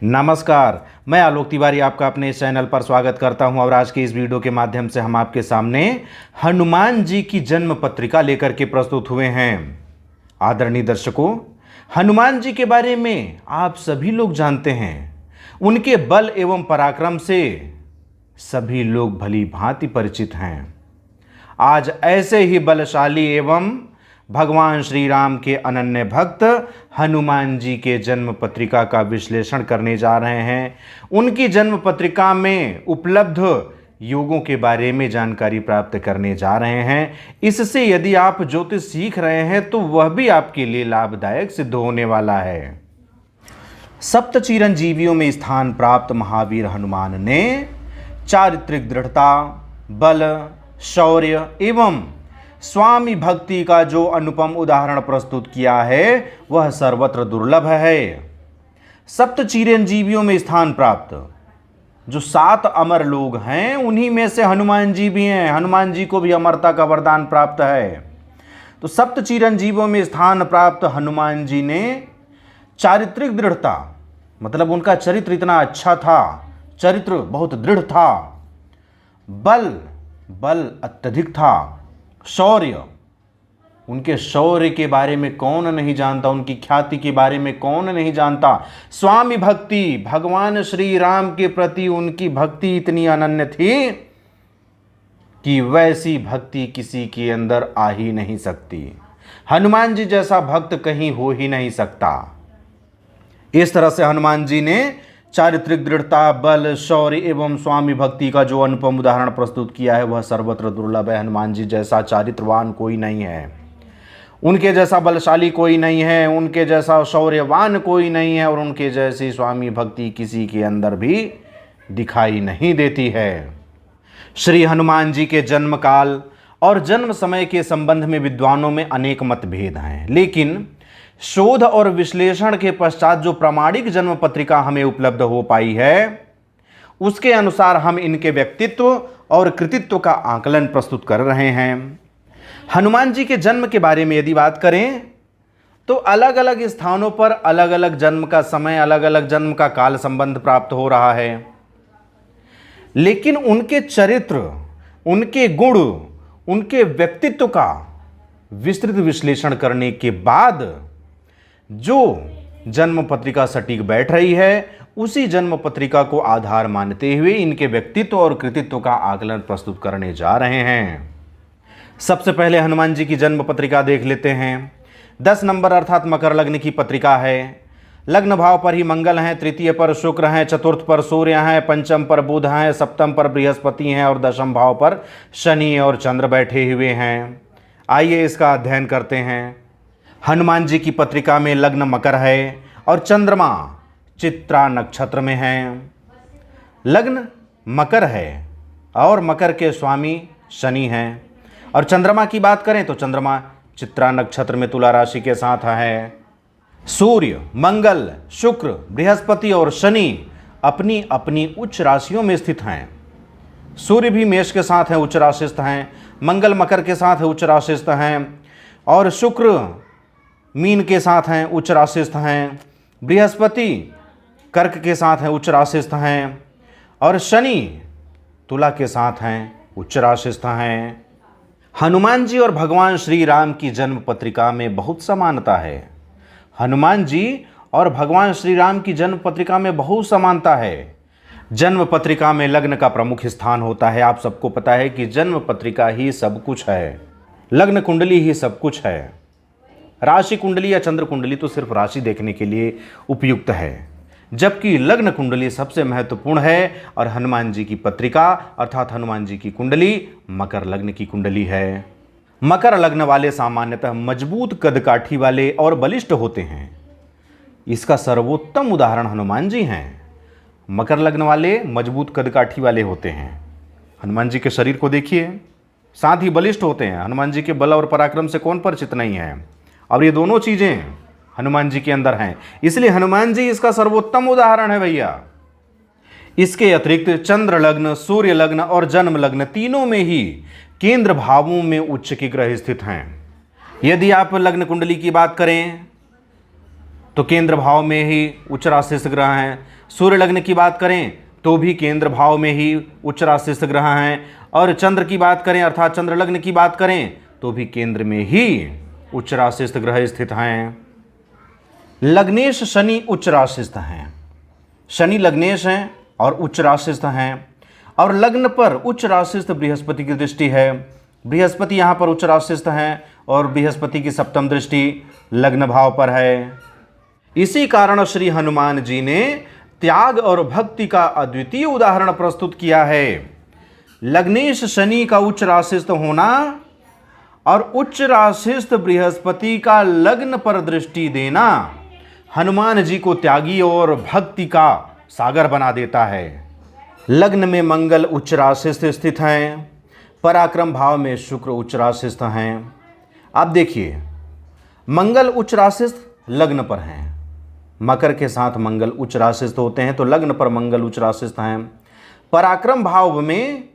नमस्कार, मैं आलोक तिवारी आपका अपने इस चैनल पर स्वागत करता हूं और आज के इस वीडियो के माध्यम से हम आपके सामने हनुमान जी की जन्म पत्रिका लेकर के प्रस्तुत हुए हैं। आदरणीय दर्शकों, हनुमान जी के बारे में आप सभी लोग जानते हैं। उनके बल एवं पराक्रम से सभी लोग भली भांति परिचित हैं। आज ऐसे ही बलशाली एवं भगवान श्री राम के अनन्य भक्त हनुमान जी के जन्म पत्रिका का विश्लेषण करने जा रहे हैं। उनकी जन्म पत्रिका में उपलब्ध योगों के बारे में जानकारी प्राप्त करने जा रहे हैं। इससे यदि आप ज्योतिष सीख रहे हैं तो वह भी आपके लिए लाभदायक सिद्ध होने वाला है। सप्त चिरंजीवियों में स्थान प्राप्त महावीर हनुमान ने चारित्रिक दृढ़ता, बल, शौर्य एवं स्वामी भक्ति का जो अनुपम उदाहरण प्रस्तुत किया है वह सर्वत्र दुर्लभ है। सप्त चिरंजीवियों में स्थान प्राप्त जो 7 अमर लोग हैं उन्हीं में से हनुमान जी भी हैं। हनुमान जी को भी अमरता का वरदान प्राप्त है। तो सप्त चिरंजीवियों में स्थान प्राप्त हनुमान जी ने चारित्रिक दृढ़ता, मतलब उनका चरित्र इतना अच्छा था, चरित्र बहुत दृढ़ था। बल अत्यधिक था। शौर्य, उनके शौर्य के बारे में कौन नहीं जानता, उनकी ख्याति के बारे में कौन नहीं जानता। स्वामी भक्ति, भगवान श्री राम के प्रति उनकी भक्ति इतनी अनन्य थी कि वैसी भक्ति किसी के अंदर आ ही नहीं सकती। हनुमान जी जैसा भक्त कहीं हो ही नहीं सकता। इस तरह से हनुमान जी ने चारित्रिक दृढ़ता, बल, शौर्य एवं स्वामी भक्ति का जो अनुपम उदाहरण प्रस्तुत किया है वह सर्वत्र दुर्लभ है। हनुमान जी जैसा चारित्रवान कोई नहीं है, उनके जैसा बलशाली कोई नहीं है, उनके जैसा शौर्यवान कोई नहीं है और उनके जैसी स्वामी भक्ति किसी के अंदर भी दिखाई नहीं देती है। श्री हनुमान जी के जन्म काल और जन्म समय के संबंध में विद्वानों में अनेक मतभेद हैं, लेकिन शोध और विश्लेषण के पश्चात जो प्रामाणिक जन्म पत्रिका हमें उपलब्ध हो पाई है उसके अनुसार हम इनके व्यक्तित्व और कृतित्व का आकलन प्रस्तुत कर रहे हैं। हनुमान जी के जन्म के बारे में यदि बात करें तो अलग अलग स्थानों पर अलग अलग जन्म का समय, अलग अलग जन्म का काल संबंध प्राप्त हो रहा है, लेकिन उनके चरित्र, उनके गुण, उनके व्यक्तित्व का विस्तृत विश्लेषण करने के बाद जो जन्म पत्रिका सटीक बैठ रही है उसी जन्म पत्रिका को आधार मानते हुए इनके व्यक्तित्व और कृतित्व का आकलन प्रस्तुत करने जा रहे हैं। सबसे पहले हनुमान जी की जन्म पत्रिका देख लेते हैं। 10 नंबर अर्थात मकर लग्न की पत्रिका है। लग्न भाव पर ही मंगल हैं, तृतीय पर शुक्र हैं, चतुर्थ पर सूर्य हैं, पंचम पर बुध हैं, सप्तम पर बृहस्पति हैं और दशम भाव पर शनि और चंद्र बैठे हुए हैं। आइए इसका अध्ययन करते हैं। हनुमान जी की पत्रिका में लग्न मकर है और चंद्रमा चित्रा नक्षत्र में है। लग्न मकर है और मकर के स्वामी शनि हैं और चंद्रमा की बात करें तो चंद्रमा चित्रा नक्षत्र में तुला राशि के साथ है। सूर्य, मंगल, शुक्र, बृहस्पति और शनि अपनी अपनी उच्च राशियों में स्थित हैं। सूर्य भी मेष के साथ है, उच्च राशिस्थ हैं। मंगल मकर के साथ है, उच्च राशिस्थ हैं और शुक्र मीन के साथ हैं, उच्च राशिस्थ हैं। बृहस्पति कर्क के साथ हैं, उच्च राशिस्थ हैं और शनि तुला के साथ हैं, उच्च राशिस्थ हैं। हनुमान जी और भगवान श्री राम की जन्म पत्रिका में बहुत समानता है। हनुमान जी और भगवान श्री राम की जन्म पत्रिका में बहुत समानता है। जन्म पत्रिका में लग्न का प्रमुख स्थान होता है। आप सबको पता है कि जन्म पत्रिका ही सब कुछ है, लग्न कुंडली ही सब कुछ है। राशि कुंडली या चंद्र कुंडली तो सिर्फ राशि देखने के लिए उपयुक्त है, जबकि लग्न कुंडली सबसे महत्वपूर्ण है और हनुमान जी की पत्रिका अर्थात हनुमान जी की कुंडली मकर लग्न की कुंडली है। मकर लग्न वाले सामान्यतः मजबूत कदकाठी वाले और बलिष्ठ होते हैं। इसका सर्वोत्तम उदाहरण हनुमान जी हैं। मकर लग्न वाले मजबूत कदकाठी वाले होते हैं। हनुमान जी के शरीर को देखिए, साथ ही बलिष्ठ होते हैं। हनुमान जी के बल और पराक्रम से कौन परिचित नहीं है, और ये दोनों चीजें हनुमान जी के अंदर हैं, इसलिए हनुमान जी इसका सर्वोत्तम उदाहरण है भैया। इसके अतिरिक्त चंद्र लग्न, सूर्य लग्न और जन्म लग्न तीनों में ही केंद्र भावों में उच्च के ग्रह स्थित हैं। यदि आप लग्न कुंडली की बात करें तो केंद्र भाव में ही उच्च राशिस्थ ग्रह हैं। सूर्य लग्न की बात करें तो भी केंद्र भाव में ही उच्च राशिस्थ ग्रह हैं। और चंद्र की बात करें अर्थात चंद्र लग्न की बात करें तो भी केंद्र में ही उच्च राशिस्थ ग्रह स्थित हैं। लग्नेश शनि उच्च राशिस्थ हैं। शनि लग्नेश हैं और उच्च राशिस्थ हैं। और लग्न पर उच्च राशिस्थ बृहस्पति की दृष्टि है। बृहस्पति यहाँ पर उच्च राशिस्थ हैं और बृहस्पति की सप्तम दृष्टि लग्न भाव पर है। इसी कारण श्री हनुमान जी ने त्याग और भक्ति का अद्वितीय उदाहरण प्रस्तुत किया है। लग्नेश शनि का उच्च राशिस्थ होना और उच्च राशिस्थ बृहस्पति का लग्न पर दृष्टि देना हनुमान जी को त्यागी और भक्ति का सागर बना देता है। लग्न में मंगल उच्च राशिस्थ स्थित हैं। पराक्रम भाव में शुक्र उच्च राशिस्थ हैं। अब देखिए, मंगल उच्च राशिस्थ लग्न पर हैं। मकर के साथ मंगल उच्च राशिस्थ होते हैं तो लग्न पर मंगल उच्च राशिस्थ हैं। पराक्रम भाव में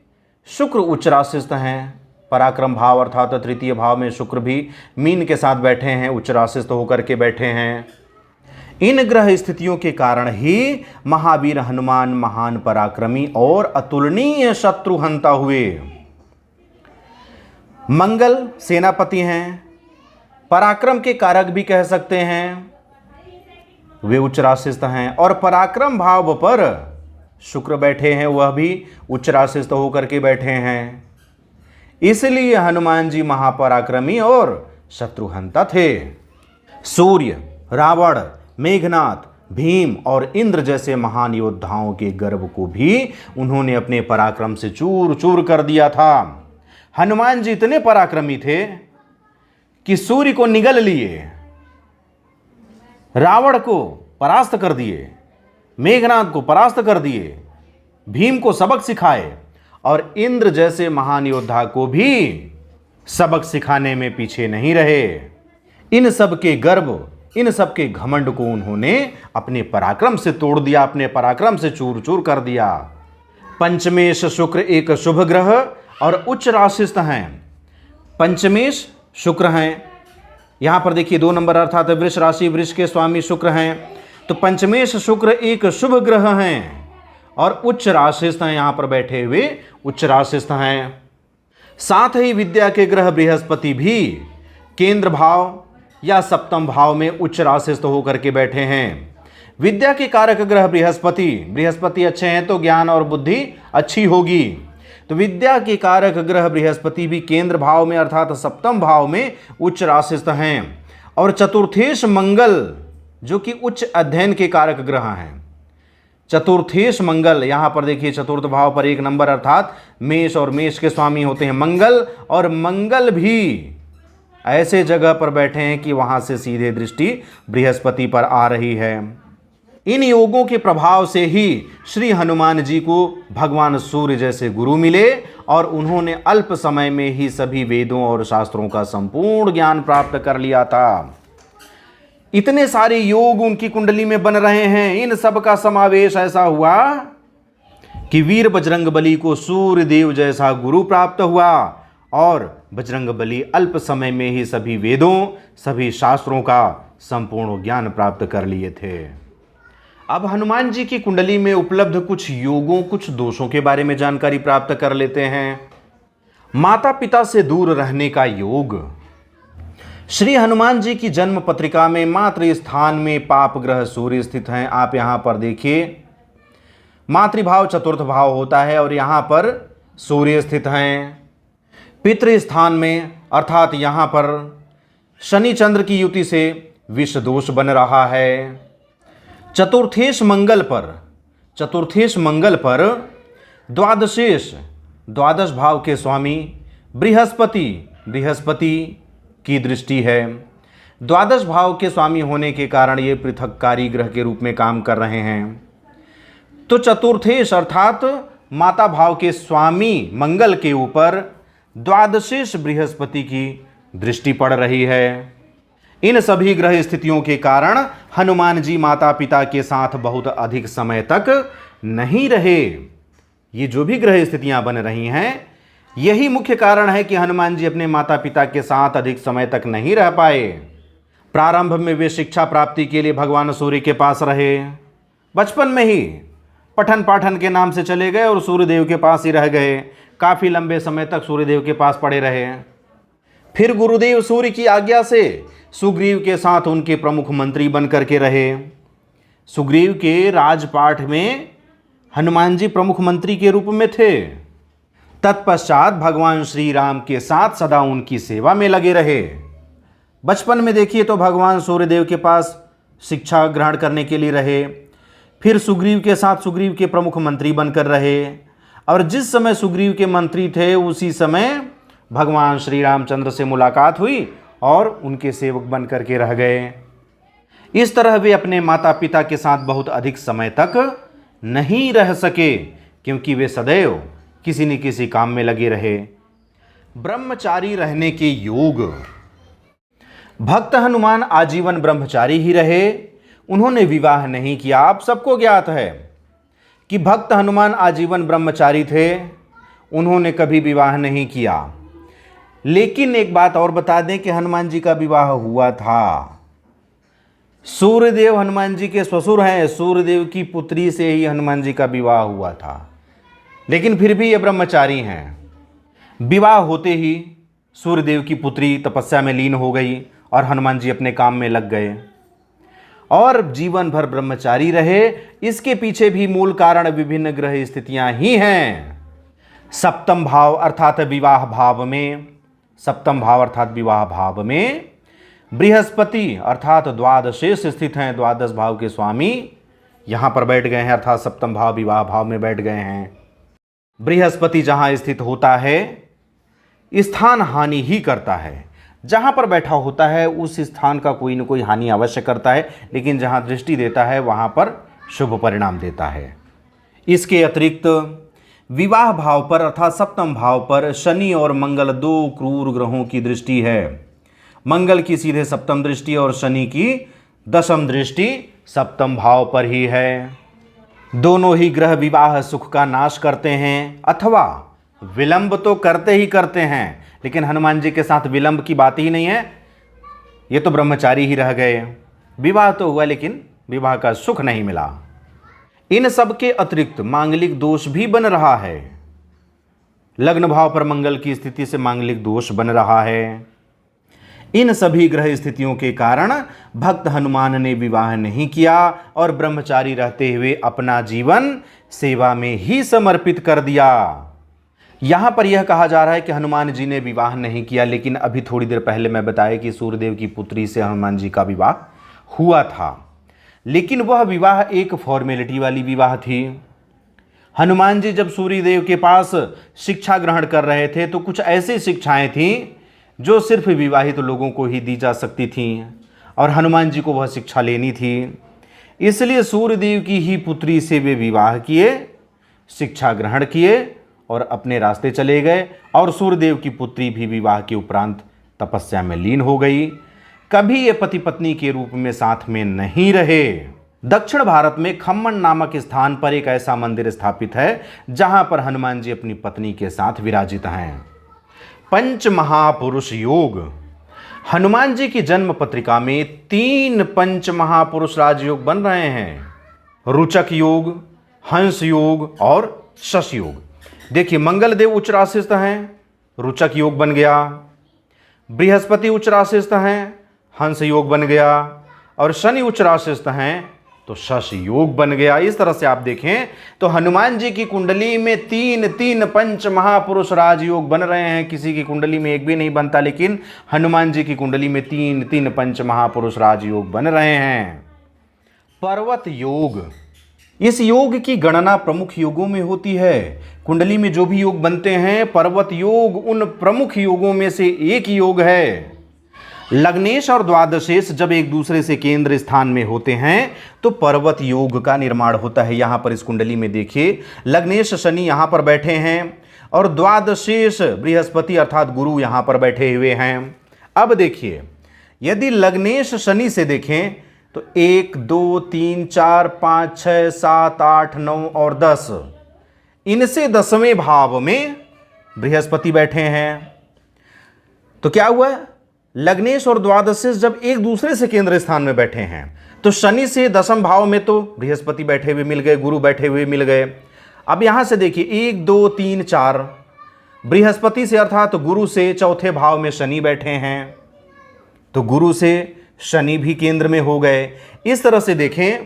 शुक्र उच्च राशिस्थ हैं। पराक्रम भाव अर्थात तृतीय भाव में शुक्र भी मीन के साथ बैठे हैं, उच्च राशिस्थ होकर के बैठे हैं। इन ग्रह स्थितियों के कारण ही महावीर हनुमान महान पराक्रमी और अतुलनीय शत्रुहंता हुए। मंगल सेनापति हैं, पराक्रम के कारक भी कह सकते हैं, वे उच्च राशिस्थ हैं। और पराक्रम भाव पर शुक्र बैठे हैं, वह भी उच्च राशिस्थ होकर के बैठे हैं। इसलिए हनुमान जी महापराक्रमी और शत्रुहंता थे। सूर्य, रावण, मेघनाथ, भीम और इंद्र जैसे महान योद्धाओं के गर्व को भी उन्होंने अपने पराक्रम से चूर चूर कर दिया था। हनुमान जी इतने पराक्रमी थे कि सूर्य को निगल लिए, रावण को परास्त कर दिए, मेघनाथ को परास्त कर दिए, भीम को सबक सिखाए और इंद्र जैसे महान योद्धा को भी सबक सिखाने में पीछे नहीं रहे। इन सब के गर्व, इन सब के घमंड को उन्होंने अपने पराक्रम से तोड़ दिया, अपने पराक्रम से चूर चूर कर दिया। पंचमेश शुक्र एक शुभ ग्रह और उच्च राशिस्थ हैं। पंचमेश शुक्र हैं, यहां पर देखिए 2 नंबर अर्थात वृष राशि, वृष के स्वामी शुक्र हैं। तो पंचमेश शुक्र एक शुभ ग्रह हैं और उच्च राशिस्थ हैं, यहां पर बैठे हुए उच्च राशिस्थ हैं। साथ ही विद्या के ग्रह बृहस्पति भी केंद्र भाव या सप्तम भाव में उच्च राशिस्थ होकर के बैठे हैं। विद्या के कारक ग्रह बृहस्पति अच्छे हैं तो ज्ञान और बुद्धि अच्छी होगी। तो विद्या के कारक ग्रह बृहस्पति भी केंद्र भाव में अर्थात सप्तम भाव में उच्च राशिस्थ हैं। और चतुर्थेश मंगल जो कि उच्च अध्ययन के कारक ग्रह हैं। चतुर्थेश मंगल, यहां पर देखिए चतुर्थ भाव पर 1 नंबर अर्थात मेष और मेष के स्वामी होते हैं मंगल। और मंगल भी ऐसे जगह पर बैठे हैं कि वहां से सीधे दृष्टि बृहस्पति पर आ रही है। इन योगों के प्रभाव से ही श्री हनुमान जी को भगवान सूर्य जैसे गुरु मिले और उन्होंने अल्प समय में ही सभी वेदों और शास्त्रों का संपूर्ण ज्ञान प्राप्त कर लिया था। इतने सारे योग उनकी कुंडली में बन रहे हैं। इन सब का समावेश ऐसा हुआ कि वीर बजरंगबली को सूर्य देव जैसा गुरु प्राप्त हुआ और बजरंगबली अल्प समय में ही सभी वेदों, सभी शास्त्रों का संपूर्ण ज्ञान प्राप्त कर लिए थे। अब हनुमान जी की कुंडली में उपलब्ध कुछ योगों, कुछ दोषों के बारे में जानकारी प्राप्त कर लेते हैं। माता पिता से दूर रहने का योग। श्री हनुमान जी की जन्म पत्रिका में मातृ स्थान में पाप ग्रह सूर्य स्थित हैं। आप यहां पर देखिए, मातृभाव चतुर्थ भाव होता है और यहां पर सूर्य स्थित हैं। पितृ स्थान में अर्थात यहां पर शनि चंद्र की युति से विष दोष बन रहा है। चतुर्थेश मंगल पर द्वादश भाव के स्वामी बृहस्पति की दृष्टि है। द्वादश भाव के स्वामी होने के कारण ये पृथककारी ग्रह के रूप में काम कर रहे हैं। तो चतुर्थेश अर्थात माता भाव के स्वामी मंगल के ऊपर द्वादशेश बृहस्पति की दृष्टि पड़ रही है। इन सभी ग्रह स्थितियों के कारण हनुमान जी माता पिता के साथ बहुत अधिक समय तक नहीं रहे। ये जो भी ग्रह स्थितियां बन रही हैं, यही मुख्य कारण है कि हनुमान जी अपने माता पिता के साथ अधिक समय तक नहीं रह पाए। प्रारंभ में वे शिक्षा प्राप्ति के लिए भगवान सूर्य के पास रहे। बचपन में ही पठन पाठन के नाम से चले गए और सूर्यदेव के पास ही रह गए। काफ़ी लंबे समय तक सूर्यदेव के पास पड़े रहे। फिर गुरुदेव सूर्य की आज्ञा से सुग्रीव के साथ उनके प्रमुख मंत्री बन करके रहे। सुग्रीव के राजपाट में हनुमान जी प्रमुख मंत्री के रूप में थे। तत्पश्चात भगवान श्री राम के साथ सदा उनकी सेवा में लगे रहे। बचपन में देखिए तो भगवान सूर्यदेव के पास शिक्षा ग्रहण करने के लिए रहे, फिर सुग्रीव के साथ सुग्रीव के प्रमुख मंत्री बनकर रहे, और जिस समय सुग्रीव के मंत्री थे उसी समय भगवान श्री रामचंद्र से मुलाकात हुई और उनके सेवक बन करके रह गए। इस तरह वे अपने माता पिता के साथ बहुत अधिक समय तक नहीं रह सके, क्योंकि वे सदैव किसी न किसी काम में लगे रहे। ब्रह्मचारी रहने के योग। भक्त हनुमान आजीवन ब्रह्मचारी ही रहे। उन्होंने विवाह नहीं किया। आप सबको ज्ञात है कि भक्त हनुमान आजीवन ब्रह्मचारी थे। उन्होंने कभी विवाह नहीं किया। लेकिन एक बात और बता दें कि हनुमान जी का विवाह हुआ था। सूर्यदेव हनुमान जी के ससुर हैं। सूर्यदेव की पुत्री से ही हनुमान जी का विवाह हुआ था, लेकिन फिर भी ये ब्रह्मचारी हैं। विवाह होते ही सूर्यदेव की पुत्री तपस्या में लीन हो गई और हनुमान जी अपने काम में लग गए और जीवन भर ब्रह्मचारी रहे। इसके पीछे भी मूल कारण विभिन्न ग्रह स्थितियां ही हैं। सप्तम भाव अर्थात विवाह भाव में, सप्तम भाव अर्थात विवाह भाव में बृहस्पति अर्थात द्वादशेष स्थित हैं। द्वादश भाव के स्वामी यहां पर बैठ गए हैं, अर्थात सप्तम भाव विवाह भाव में बैठ गए हैं। बृहस्पति जहां स्थित होता है स्थान हानि ही करता है। जहां पर बैठा होता है उस स्थान का कोई न कोई हानि अवश्य करता है, लेकिन जहां दृष्टि देता है वहां पर शुभ परिणाम देता है। इसके अतिरिक्त विवाह भाव पर अर्थात सप्तम भाव पर शनि और मंगल दो क्रूर ग्रहों की दृष्टि है। मंगल की सीधे सप्तम दृष्टि और शनि की दशम दृष्टि सप्तम भाव पर ही है। दोनों ही ग्रह विवाह सुख का नाश करते हैं, अथवा विलंब तो करते ही करते हैं, लेकिन हनुमान जी के साथ विलंब की बात ही नहीं है। ये तो ब्रह्मचारी ही रह गए। विवाह तो हुआ लेकिन विवाह का सुख नहीं मिला। इन सब के अतिरिक्त मांगलिक दोष भी बन रहा है। लग्न भाव पर मंगल की स्थिति से मांगलिक दोष बन रहा है। इन सभी ग्रह स्थितियों के कारण भक्त हनुमान ने विवाह नहीं किया और ब्रह्मचारी रहते हुए अपना जीवन सेवा में ही समर्पित कर दिया। यहां पर यह कहा जा रहा है कि हनुमान जी ने विवाह नहीं किया, लेकिन अभी थोड़ी देर पहले मैं बताया कि सूर्यदेव की पुत्री से हनुमान जी का विवाह हुआ था, लेकिन वह विवाह एक फॉर्मेलिटी वाली विवाह थी। हनुमान जी जब सूर्यदेव के पास शिक्षा ग्रहण कर रहे थे तो कुछ ऐसी शिक्षाएं थीं जो सिर्फ विवाहित लोगों को ही दी जा सकती थीं, और हनुमान जी को वह शिक्षा लेनी थी। इसलिए सूर्यदेव की ही पुत्री से वे विवाह किए, शिक्षा ग्रहण किए और अपने रास्ते चले गए। और सूर्यदेव की पुत्री भी विवाह के उपरांत तपस्या में लीन हो गई। कभी ये पति पत्नी के रूप में साथ में नहीं रहे। दक्षिण भारत में खम्मन नामक स्थान पर एक ऐसा मंदिर स्थापित है जहां पर हनुमान जी अपनी पत्नी के साथ विराजित हैं। पंच महापुरुष योग। हनुमान जी की जन्म पत्रिका में 3 पंच महापुरुष राजयोग बन रहे हैं। रुचक योग, हंस योग और शश योग। देखिए, मंगल देव उच्च राशिस्थ हैं, रुचक योग बन गया। बृहस्पति उच्च राशिस्थ हैं, हंस योग बन गया। और शनि उच्च राशिस्थ हैं तो शश योग बन गया। इस तरह से आप देखें तो हनुमान जी की कुंडली में 3 पंच महापुरुष राजयोग बन रहे हैं। किसी की कुंडली में एक भी नहीं बनता, लेकिन हनुमान जी की कुंडली में 3 पंच महापुरुष राजयोग बन रहे हैं। पर्वत योग। इस योग की गणना प्रमुख योगों में होती है। कुंडली में जो भी योग बनते हैं, पर्वत योग उन प्रमुख योगों में से एक योग है। लग्नेश और द्वादशेश जब एक दूसरे से केंद्र स्थान में होते हैं तो पर्वत योग का निर्माण होता है। यहां पर इस कुंडली में देखिए, लग्नेश शनि यहां पर बैठे हैं और द्वादशेश बृहस्पति अर्थात गुरु यहां पर बैठे हुए हैं। अब देखिए, यदि लग्नेश शनि से देखें तो 1 2 3 4 5 6 7 8 9 और 10, इनसे 10वें भाव में बृहस्पति बैठे हैं। तो क्या हुआ? लग्नेश और द्वादशेश जब एक दूसरे से केंद्र स्थान में बैठे हैं तो शनि से दशम भाव में तो बृहस्पति बैठे हुए मिल गए, गुरु बैठे हुए मिल गए। अब यहां से देखिए 1 2 3 4 बृहस्पति से अर्थात गुरु से चौथे भाव में शनि बैठे हैं, तो गुरु से शनि भी केंद्र में हो गए। इस तरह से देखें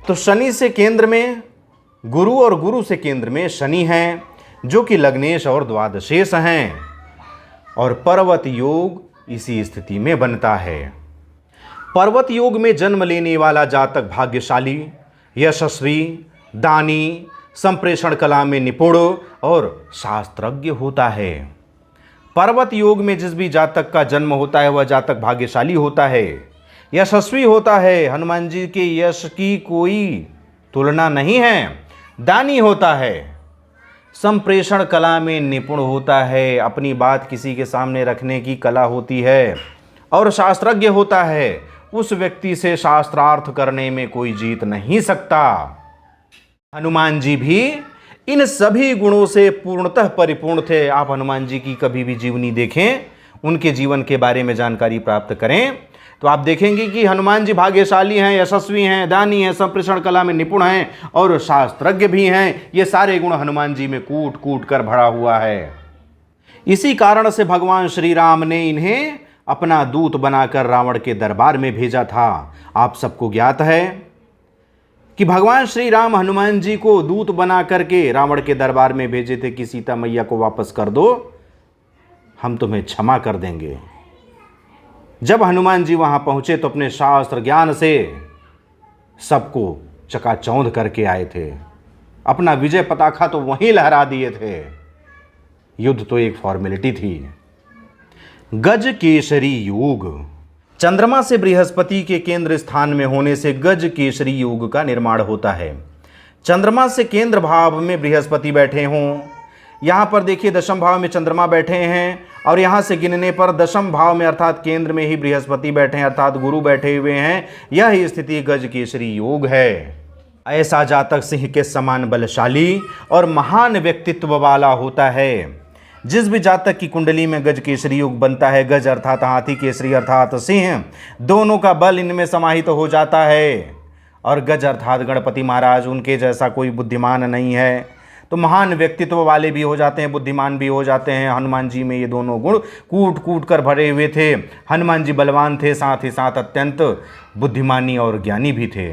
तो शनि से केंद्र में गुरु और गुरु से केंद्र में शनि हैं, जो कि लग्नेश और द्वादशेश हैं, और पर्वत योग इसी स्थिति में बनता है। पर्वत योग में जन्म लेने वाला जातक भाग्यशाली, यशस्वी, दानी, संप्रेषण कला में निपुण और शास्त्रज्ञ होता है। पर्वत योग में जिस भी जातक का जन्म होता है वह जातक भाग्यशाली होता है, यशस्वी होता है, हनुमान जी के यश की कोई तुलना नहीं है, दानी होता है, संप्रेषण कला में निपुण होता है, अपनी बात किसी के सामने रखने की कला होती है, और शास्त्रज्ञ होता है। उस व्यक्ति से शास्त्रार्थ करने में कोई जीत नहीं सकता। हनुमान जी भी इन सभी गुणों से पूर्णतः परिपूर्ण थे। आप हनुमान जी की कभी भी जीवनी देखें, उनके जीवन के बारे में जानकारी प्राप्त करें तो आप देखेंगे कि हनुमान जी भाग्यशाली हैं, यशस्वी हैं, दानी हैं, संप्रेषण कला में निपुण हैं और शास्त्रज्ञ भी हैं। ये सारे गुण हनुमान जी में कूट कूट कर भरा हुआ है। इसी कारण से भगवान श्री राम ने इन्हें अपना दूत बनाकर रावण के दरबार में भेजा था। आप सबको ज्ञात है कि भगवान श्री राम हनुमान जी को दूत बना करके रावण के दरबार में भेजे थे कि सीता मैया को वापस कर दो, हम तुम्हें क्षमा कर देंगे। जब हनुमान जी वहां पहुंचे तो अपने शास्त्र ज्ञान से सबको चकाचौंध करके आए थे, अपना विजय पताका तो वहीं लहरा दिए थे। युद्ध तो एक फॉर्मेलिटी थी। गज केसरी योग, चंद्रमा से बृहस्पति के केंद्र स्थान में होने से गज केसरी योग का निर्माण होता है। चंद्रमा से केंद्र भाव में बृहस्पति बैठे हों, यहाँ पर देखिए दशम भाव में चंद्रमा बैठे हैं और यहाँ से गिनने पर दशम भाव में अर्थात केंद्र में ही बृहस्पति बैठे हैं अर्थात गुरु बैठे हुए हैं। यह स्थिति गज केसरी योग है। ऐसा जातक सिंह के समान बलशाली और महान व्यक्तित्व वाला होता है। जिस भी जातक की कुंडली में गज केसरी योग बनता है, गज अर्थात हाथी, केसरी अर्थात सिंह, दोनों का बल इनमें समाहित हो जाता है। और गज अर्थात गणपति महाराज, उनके जैसा कोई बुद्धिमान नहीं है, तो महान व्यक्तित्व वाले भी हो जाते हैं, बुद्धिमान भी हो जाते हैं। हनुमान जी में ये दोनों गुण कूट कूट कर भरे हुए थे। हनुमान जी बलवान थे, साथ ही साथ अत्यंत बुद्धिमानी और ज्ञानी भी थे,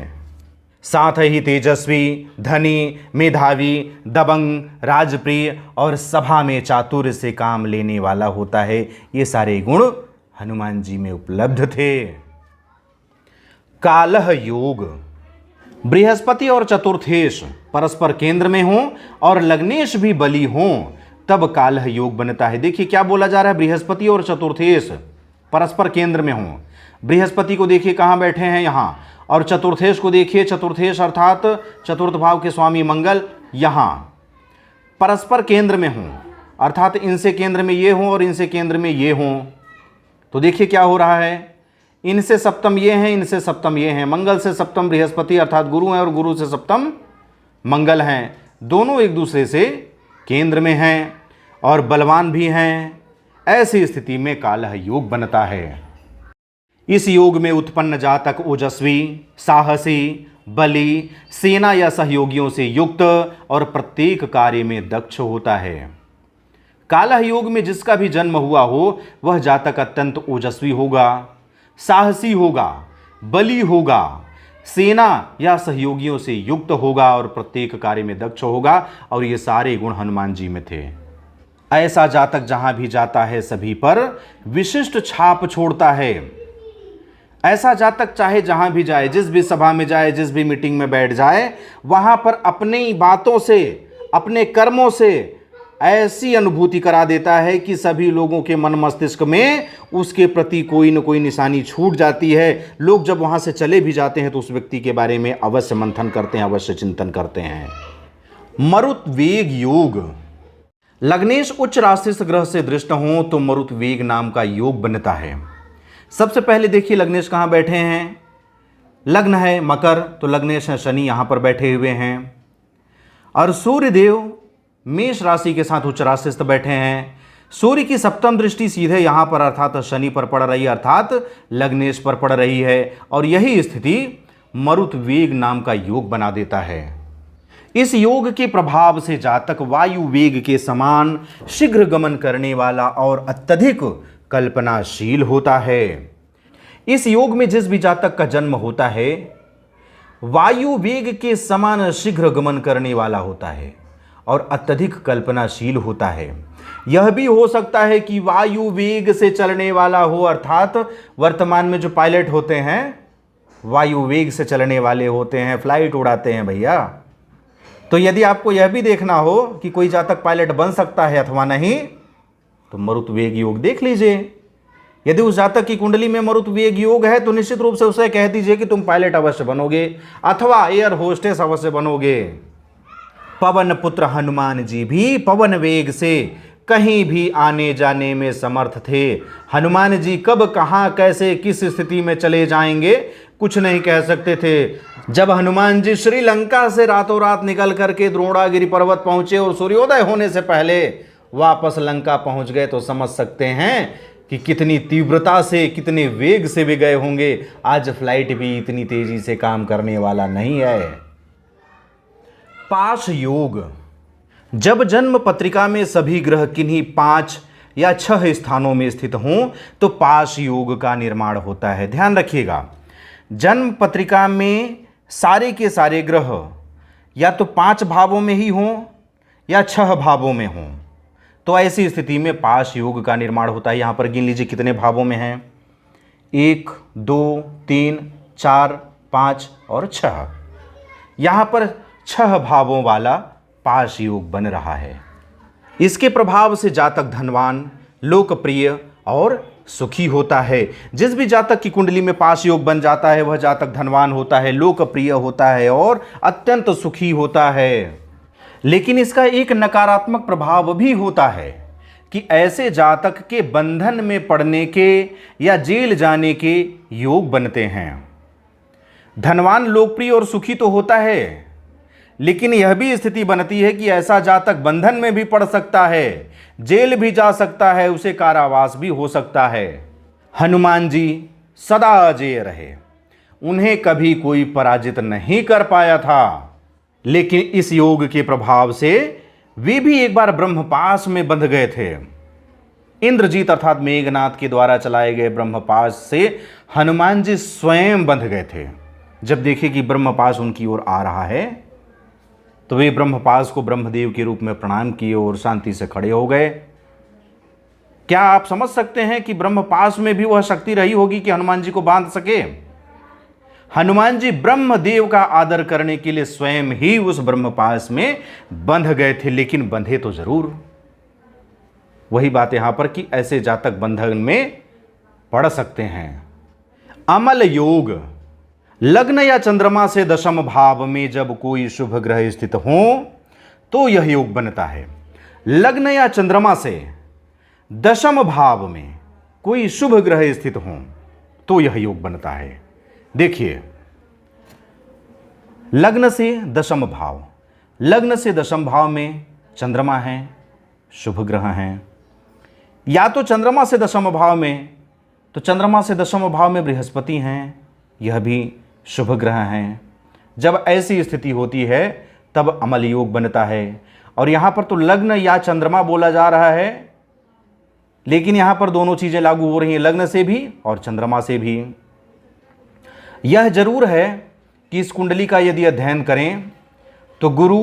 साथ ही तेजस्वी, धनी, मेधावी, दबंग, राजप्रिय और सभा में चातुर्य से काम लेने वाला होता है। ये सारे गुण हनुमान जी में उपलब्ध थे। कालह योग, बृहस्पति और चतुर्थेश परस्पर केंद्र में हों और लग्नेश भी बली हों तब कालह योग बनता है। देखिए क्या बोला जा रहा है, बृहस्पति और चतुर्थेश परस्पर केंद्र में हों। बृहस्पति को देखिए कहाँ बैठे हैं, यहाँ, और चतुर्थेश को देखिए, चतुर्थेश अर्थात चतुर्थ भाव के स्वामी मंगल यहाँ परस्पर केंद्र में हों, अर्थात इनसे केंद्र में ये हों और इनसे केंद्र में ये हों। तो देखिए क्या हो रहा है, इनसे सप्तम ये हैं, इनसे सप्तम ये हैं। मंगल से सप्तम बृहस्पति अर्थात गुरु हैं और गुरु से सप्तम मंगल हैं। दोनों एक दूसरे से केंद्र में हैं और बलवान भी हैं। ऐसी स्थिति में कालह योग बनता है। इस योग में उत्पन्न जातक ओजस्वी, साहसी, बली, सेना या सहयोगियों से युक्त और प्रत्येक कार्य में दक्ष होता है। कालह योग में जिसका भी जन्म हुआ हो वह जातक अत्यंत ओजस्वी होगा, साहसी होगा, बली होगा, सेना या सहयोगियों से युक्त होगा और प्रत्येक कार्य में दक्ष होगा। और ये सारे गुण हनुमान जी में थे। ऐसा जातक जहां भी जाता है सभी पर विशिष्ट छाप छोड़ता है। ऐसा जातक चाहे जहां भी जाए, जिस भी सभा में जाए, जिस भी मीटिंग में बैठ जाए, वहां पर अपनी बातों से, अपने कर्मों से ऐसी अनुभूति करा देता है कि सभी लोगों के मन मस्तिष्क में उसके प्रति कोई न कोई निशानी छूट जाती है। लोग जब वहां से चले भी जाते हैं तो उस व्यक्ति के बारे में अवश्य मंथन करते हैं, अवश्य चिंतन करते हैं। मरुत वेग योग, लग्नेश उच्च राशिस्थ ग्रह से दृष्ट हो तो मरुत वेग नाम का योग बनता है। सबसे पहले देखिए लग्नेश कहाँ बैठे हैं, लग्न है मकर, तो लग्नेश है शनि यहाँ पर बैठे हुए हैं। और सूर्यदेव मेष राशि के साथ उच्च राशिस्थ बैठे हैं। सूर्य की सप्तम दृष्टि सीधे यहाँ पर अर्थात शनि पर पड़ रही है, अर्थात लग्नेश पर पड़ रही है, और यही स्थिति मरुत वेग नाम का योग बना देता है। इस योग के प्रभाव से जातक वायु वेग के समान शीघ्र गमन करने वाला और अत्यधिक कल्पनाशील होता है। इस योग में जिस भी जातक का जन्म होता है वायु वेग के समान शीघ्र गमन करने वाला होता है और अत्यधिक कल्पनाशील होता है। यह भी हो सकता है कि वायु वेग से चलने वाला हो, अर्थात वर्तमान में जो पायलट होते हैं वायु वेग से चलने वाले होते हैं, फ्लाइट उड़ाते हैं भैया। तो यदि आपको यह भी देखना हो कि कोई जातक पायलट बन सकता है अथवा नहीं, तो मरुत वेग योग देख लीजिए। यदि उस जातक की कुंडली में मरुत वेग योग है तो निश्चित रूप से उसे कह दीजिए कि तुम पायलट अवश्य बनोगे अथवा एयर होस्टेस अवश्य बनोगे। पवन पुत्र हनुमान जी भी पवन वेग से कहीं भी आने जाने में समर्थ थे। हनुमान जी कब कहाँ कैसे किस स्थिति में चले जाएंगे कुछ नहीं कह सकते थे। जब हनुमान जी श्रीलंका से रातों रात निकल करके द्रोणागिरि पर्वत पहुंचे और सूर्योदय होने से पहले वापस लंका पहुंच गए तो समझ सकते हैं कि कितनी तीव्रता से कितने वेग से वे गए होंगे। आज फ्लाइट भी इतनी तेजी से काम करने वाला नहीं है। पाश योग, जब जन्म पत्रिका में सभी ग्रह किन्हीं 5 या 6 स्थानों में स्थित हों तो पाश योग का निर्माण होता है। ध्यान रखिएगा, जन्म पत्रिका में सारे के सारे ग्रह या तो 5 भावों में ही हों या 6 भावों में हों, तो ऐसी स्थिति में पाश योग का निर्माण होता है। यहाँ पर गिन लीजिए कितने भावों में हैं, 1 2 3 4 5 और 6। यहाँ पर 6 भावों वाला पाश योग बन रहा है। इसके प्रभाव से जातक धनवान, लोकप्रिय और सुखी होता है। जिस भी जातक की कुंडली में पाश योग बन जाता है वह जातक धनवान होता है, लोकप्रिय होता है और अत्यंत सुखी होता है। लेकिन इसका एक नकारात्मक प्रभाव भी होता है कि ऐसे जातक के बंधन में पड़ने के या जेल जाने के योग बनते हैं। धनवान, लोकप्रिय और सुखी तो होता है, लेकिन यह भी स्थिति बनती है कि ऐसा जातक बंधन में भी पड़ सकता है, जेल भी जा सकता है, उसे कारावास भी हो सकता है। हनुमान जी सदा अजेय रहे, उन्हें कभी कोई पराजित नहीं कर पाया था। लेकिन इस योग के प्रभाव से वे भी एक बार ब्रह्मपाश में बंध गए थे। इंद्रजीत अर्थात मेघनाथ के द्वारा चलाए गए ब्रह्मपाश से हनुमान जी स्वयं बंध गए थे। जब देखे कि ब्रह्मपाश उनकी ओर आ रहा है तो वे ब्रह्मपाश को ब्रह्मदेव के रूप में प्रणाम किए और शांति से खड़े हो गए। क्या आप समझ सकते हैं कि ब्रह्मपाश में भी वह शक्ति रही होगी कि हनुमान जी को बांध सके? हनुमान जी ब्रह्मदेव का आदर करने के लिए स्वयं ही उस ब्रह्मपाश में बंध गए थे, लेकिन बंधे तो जरूर। वही बात यहां पर कि ऐसे जातक बंधन में पड़ सकते हैं। अमल योग, लग्न या चंद्रमा से दशम भाव में जब कोई शुभ ग्रह स्थित हो तो यह योग बनता है। लग्न या चंद्रमा से दशम भाव में कोई शुभ ग्रह स्थित हो तो यह योग बनता है। देखिए, लग्न से दशम भाव, लग्न से दशम भाव में चंद्रमा है, शुभ ग्रह हैं, या तो चंद्रमा से दशम भाव में तो चंद्रमा से दशम भाव में बृहस्पति हैं, यह भी शुभ ग्रह हैं। जब ऐसी स्थिति होती है तब अमल योग बनता है। और यहाँ पर तो लग्न या चंद्रमा बोला जा रहा है, लेकिन यहाँ पर दोनों चीज़ें लागू हो रही हैं, लग्न से भी और चंद्रमा से भी। यह जरूर है कि इस कुंडली का यदि अध्ययन करें तो गुरु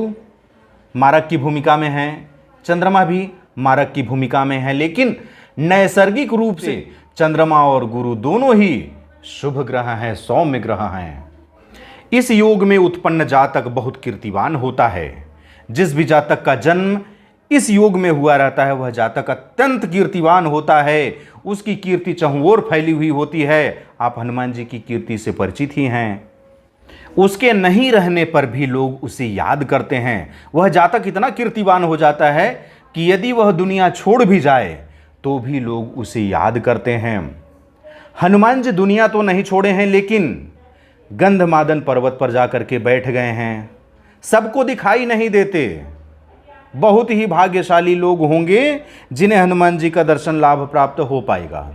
मारक की भूमिका में है, चंद्रमा भी मारक की भूमिका में है, लेकिन नैसर्गिक रूप से चंद्रमा और गुरु दोनों ही शुभ ग्रह हैं, सौम्य ग्रह हैं। इस योग में उत्पन्न जातक बहुत कीर्तिवान होता है। जिस भी जातक का जन्म इस योग में हुआ रहता है वह जातक अत्यंत कीर्तिवान होता है। उसकी कीर्ति चहुओर फैली हुई होती है। आप हनुमान जी की कीर्ति से परिचित ही हैं। उसके नहीं रहने पर भी लोग उसे याद करते हैं। वह जातक इतना कीर्तिवान हो जाता है कि यदि वह दुनिया छोड़ भी जाए तो भी लोग उसे याद करते हैं। हनुमान जी दुनिया तो नहीं छोड़े हैं, लेकिन गंधमादन पर्वत पर जाकर के बैठ गए हैं। सबको दिखाई नहीं देते, बहुत ही भाग्यशाली लोग होंगे जिन्हें हनुमान जी का दर्शन लाभ प्राप्त हो पाएगा।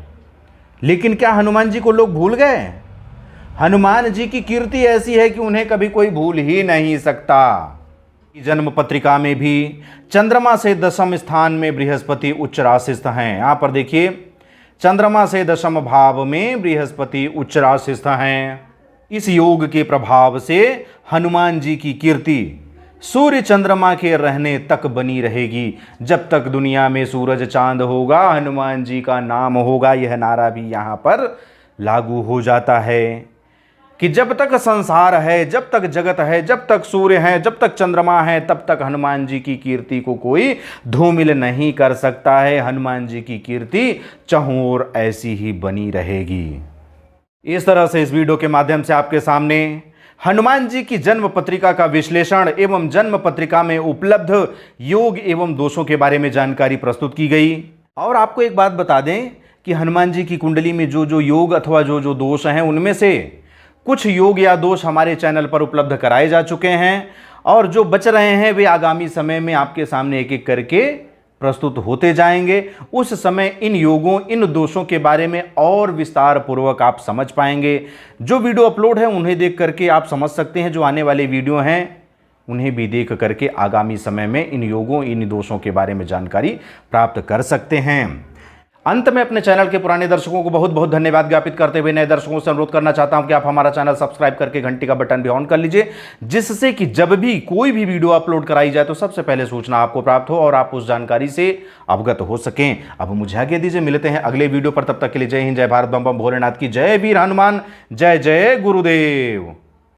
लेकिन क्या हनुमान जी को लोग भूल गए? हनुमान जी की कीर्ति ऐसी है कि उन्हें कभी कोई भूल ही नहीं सकता। जन्म पत्रिका में भी चंद्रमा से दशम स्थान में बृहस्पति उच्च राशिस्थ हैं। यहां पर देखिए, चंद्रमा से दशम भाव में बृहस्पति उच्च राशिस्थ हैं। इस योग के प्रभाव से हनुमान जी की कीर्ति सूर्य चंद्रमा के रहने तक बनी रहेगी। जब तक दुनिया में सूरज चांद होगा, हनुमान जी का नाम होगा। यह नारा भी यहाँ पर लागू हो जाता है कि जब तक संसार है, जब तक जगत है, जब तक सूर्य है, जब तक चंद्रमा है, तब तक हनुमान जी की कीर्ति को कोई धूमिल नहीं कर सकता है। हनुमान जी की कीर्ति चहुं ओर ऐसी ही बनी रहेगी। इस तरह से इस वीडियो के माध्यम से आपके सामने हनुमान जी की जन्म पत्रिका का विश्लेषण एवं जन्म पत्रिका में उपलब्ध योग एवं दोषों के बारे में जानकारी प्रस्तुत की गई। और आपको एक बात बता दें कि हनुमान जी की कुंडली में जो जो योग अथवा जो जो दोष हैं, उनमें से कुछ योग या दोष हमारे चैनल पर उपलब्ध कराए जा चुके हैं और जो बच रहे हैं वे आगामी समय में आपके सामने एक एक करके प्रस्तुत होते जाएंगे। उस समय इन योगों, इन दोषों के बारे में और विस्तार पूर्वक आप समझ पाएंगे। जो वीडियो अपलोड है उन्हें देख करके आप समझ सकते हैं, जो आने वाले वीडियो हैं उन्हें भी देख करके आगामी समय में इन योगों, इन दोषों के बारे में जानकारी प्राप्त कर सकते हैं। अंत में अपने चैनल के पुराने दर्शकों को बहुत बहुत धन्यवाद ज्ञापित करते हुए नए दर्शकों से अनुरोध करना चाहता हूं कि आप हमारा चैनल सब्सक्राइब करके घंटी का बटन भी ऑन कर लीजिए, जिससे कि जब भी कोई भी वीडियो अपलोड कराई जाए तो सबसे पहले सूचना आपको प्राप्त हो और आप उस जानकारी से अवगत हो सकें। अब मुझे आज्ञा दीजिए, मिलते हैं अगले वीडियो पर। तब तक के लिए जय हिंद, जय भारत, बम बम भोलेनाथ की जय, वीर हनुमान, जय जय गुरुदेव।